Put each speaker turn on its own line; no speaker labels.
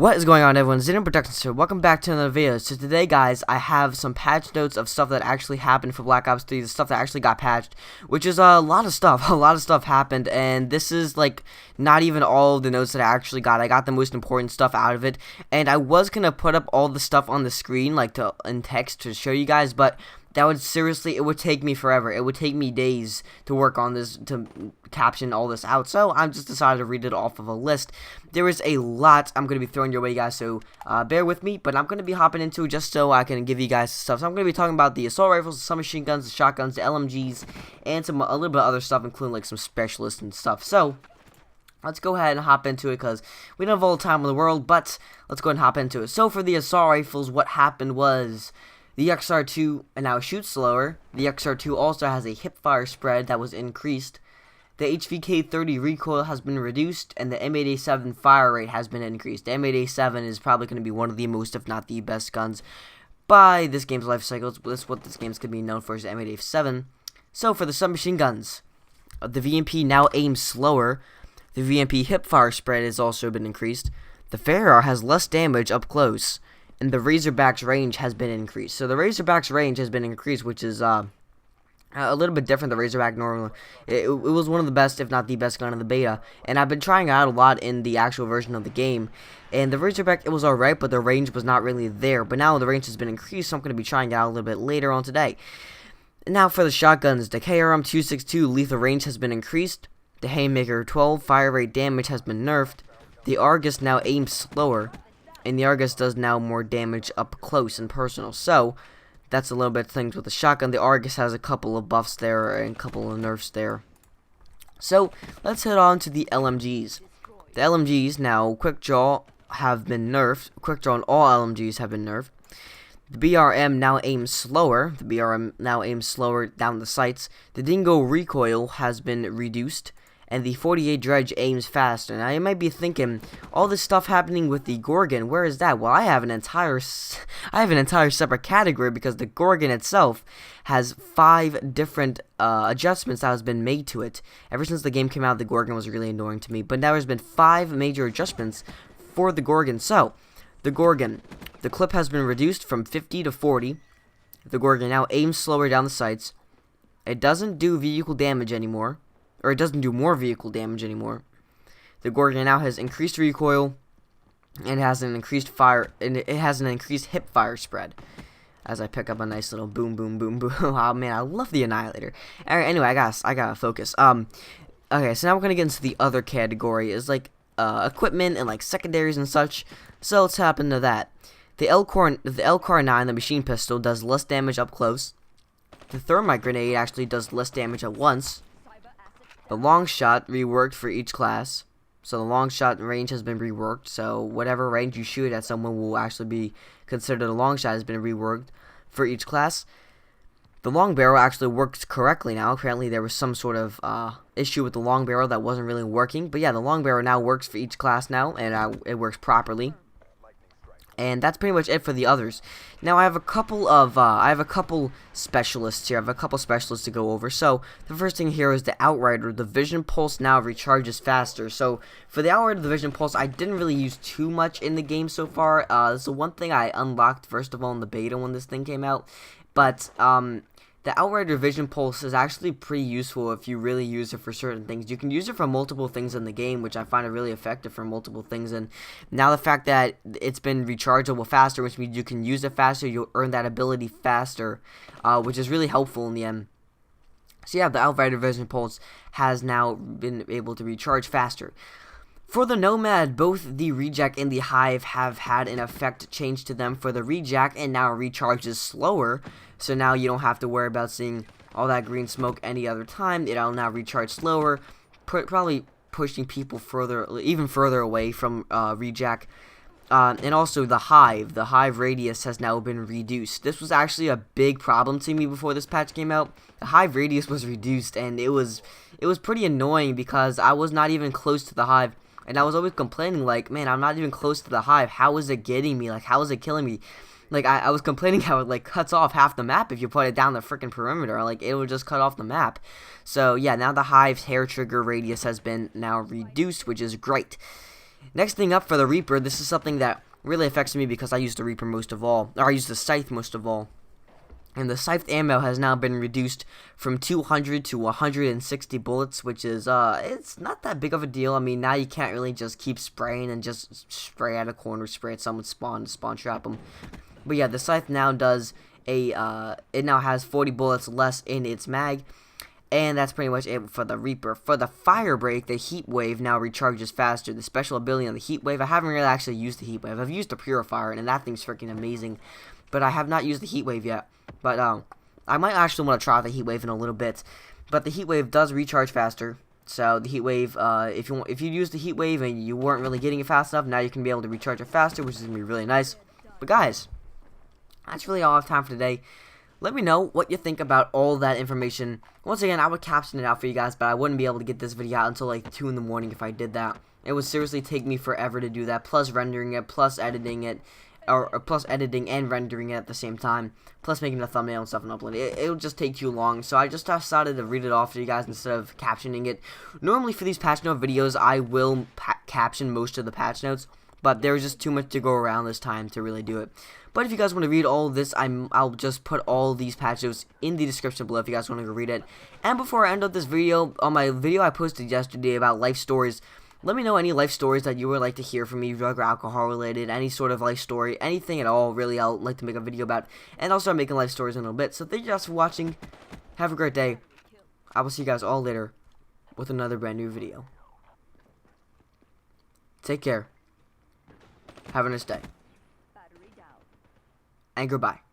What is going on, everyone? Xr2 Productions here. Welcome back to another video. So today, guys, I have some patch notes of stuff that actually happened for Black Ops 3, the stuff that actually got patched, which is a lot of stuff. A lot of stuff happened, and this is like not even all of the notes that I actually got. I got the most important stuff out of it, and I was gonna put up all the stuff on the screen, like in text, to show you guys, but that would seriously, it would take me forever. It would take me days to work on this, to caption all this out. So I just decided to read it off of a list. There is a lot I'm going to be throwing your way, guys, so bear with me. But I'm going to be hopping into it just so I can give you guys stuff. So I'm going to be talking about the assault rifles, the submachine guns, the shotguns, the LMGs, and a little bit of other stuff, including like some specialists and stuff. So let's go ahead and hop into it because we don't have all the time in the world, but let's go ahead and hop into it. So for the assault rifles, what happened was the Xr2 now shoots slower. The Xr2 also has a hip fire spread that was increased. The HVK30 recoil has been reduced, and the M8a7 fire rate has been increased. The M8a7 is probably going to be one of the most, if not the best guns by this game's life cycle. That's what this game's going to be known for, is the M8a7. So for the submachine guns, the VMP now aims slower. The VMP hip fire spread has also been increased. The Pharo has less damage up close, and the razorback's range has been increased. So the razorback's range has been increased, which is a little bit different than razorback normally. It was one of the best, if not the best gun in the beta, and I've been trying it out a lot in the actual version of the game. And the razorback, it was alright, but the range was not really there. But now the range has been increased, so I'm going to be trying it out a little bit later on today. Now for the shotguns, the Xr2 lethal range has been increased. The Haymake 12 fire rate damage has been nerfed. The Argus now aims slower, and the Argus does now more damage up close and personal. So that's a little bit of things with the shotgun. The Argus has a couple of buffs there and a couple of nerfs there. So let's head on to the LMGs. The LMGs now, Quickdraw, have been nerfed. Quickdraw and all LMGs have been nerfed. The BRM now aims slower. The BRM now aims slower down the sights. The Dingo recoil has been reduced, and the 48 dredge aims faster. Now you might be thinking, all this stuff happening with the Gorgon, where is that? Well, I have an entire separate category, because the Gorgon itself has 5 different adjustments that has been made to it. Ever since the game came out, the Gorgon was really annoying to me, but now there's been 5 major adjustments for the Gorgon. So the Gorgon, the clip has been reduced from 50 to 40. The Gorgon now aims slower down the sights. It doesn't do vehicle damage anymore, or it doesn't do more vehicle damage anymore. The Gorgon now has increased recoil, and has an increased fire, and it has an increased hip fire spread. As I pick up a nice little boom, boom, boom, boom. Oh man, I love the Annihilator. Alright, anyway, I gotta focus. Okay, so now we're gonna get into the other category, is like equipment and like secondaries and such. So let's hop into that. The Lcar 9, the machine pistol, does less damage up close. The Thermite grenade actually does less damage at once. The long shot reworked for each class. So the long shot range has been reworked. So whatever range you shoot at someone will actually be considered a long shot, has been reworked for each class. The long barrel actually works correctly now. Apparently there was some sort of issue with the long barrel that wasn't really working. But yeah, the long barrel now works for each class now, and it works properly. And that's pretty much it for the others. Now I have a couple specialists here. I have a couple specialists to go over. So the first thing here is the Outrider. The Vision Pulse now recharges faster. So for the Outrider, the Vision Pulse, I didn't really use too much in the game so far. This is the one thing I unlocked first of all in the beta when this thing came out. But the Outrider Vision Pulse is actually pretty useful if you really use it for certain things. You can use it for multiple things in the game, which I find it really effective for multiple things. And now the fact that it's been rechargeable faster, which means you can use it faster, you'll earn that ability faster, which is really helpful in the end. So yeah, the Outrider Vision Pulse has now been able to recharge faster. For the Nomad, both the Rejack and the Hive have had an effect change to them. For the Rejack, and now recharges slower, so now you don't have to worry about seeing all that green smoke any other time. It'll now recharge slower, probably pushing people even further away from Rejack. And also the Hive radius has now been reduced. This was actually a big problem to me before this patch came out. The Hive radius was reduced, and it was pretty annoying because I was not even close to the Hive. And I was always complaining, like, man, I'm not even close to the Hive. How is it getting me? Like, how is it killing me? Like, I was complaining how it, like, cuts off half the map if you put it down the freaking perimeter. Like, it would just cut off the map. So, yeah, now the Hive's hair trigger radius has been now reduced, which is great. Next thing up for the Reaper, this is something that really affects me because I use the Reaper most of all, or I use the Scythe most of all. And the Scythe ammo has now been reduced from 200 to 160 bullets, which is, it's not that big of a deal. I mean, now you can't really just keep spraying and just spray at a corner, spray at someone's spawn trap them. But yeah, the Scythe now does it now has 40 bullets less in its mag. And that's pretty much it for the Reaper. For the Fire Break, the Heat Wave now recharges faster. The special ability on the Heat Wave, I haven't really actually used the Heat Wave. I've used the Purifier, and that thing's freaking amazing. But I have not used the Heat Wave yet. But I might actually want to try the Heat Wave in a little bit. But the Heat Wave does recharge faster. So the Heat Wave, if you use the Heat Wave and you weren't really getting it fast enough, now you can be able to recharge it faster, which is going to be really nice. But guys, that's really all I have time for today. Let me know what you think about all that information. Once again, I would caption it out for you guys, but I wouldn't be able to get this video out until like 2 in the morning if I did that. It would seriously take me forever to do that, plus rendering it, plus editing it, or plus editing and rendering it at the same time, plus making a thumbnail and stuff and uploading it. It'll just take too long, so I just decided to read it off to you guys instead of captioning it. Normally for these patch note videos, I will caption most of the patch notes, but there's just too much to go around this time to really do it. But if you guys want to read all of this, I'll just put all these patch notes in the description below if you guys want to go read it. And before I end up this video, on my video I posted yesterday about life stories, let me know any life stories that you would like to hear from me, drug or alcohol related, any sort of life story, anything at all, really, I'll like to make a video about. And I'll start making life stories in a little bit. So thank you guys for watching. Have a great day. I will see you guys all later with another brand new video. Take care. Have a nice day. And goodbye.